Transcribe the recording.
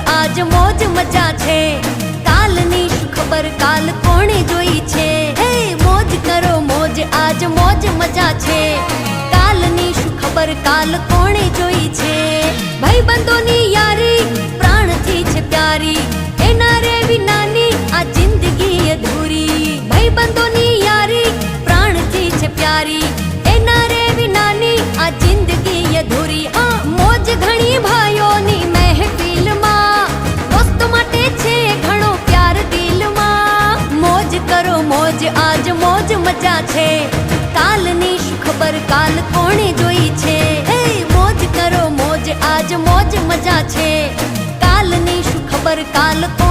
આજ મોજ મજા છે, કાલની શું ખબર કાલ કોણે જોઈ છે। હે મોજ કરો મોજ આજ મોજ મજા છે, કાલની શું ખબર કાલ કોણે જોઈ છે। ભાઈબંધોની યારી પ્રાણથી છે પ્યારી, એના રે વિનાની આ જિંદગી અધૂરી। ભાઈબંધોની યારી પ્રાણથી છે પ્યારી, એના રે વિનાની આ જિંદગી અધૂરી। આ મોજ ઘણી ભાઈઓની મહેફિલમાં, દોસ્તો માટે છે ઘણો પ્યાર દિલમાં। મોજ કરો મોજ આજ મોજ મજા છે, કાલની શું ખબર કાલ કોણે જોઈ છે। હે મોજ કરો મોજ આજ મોજ મજા છે, કાલની શું ખબર કાલ કોણે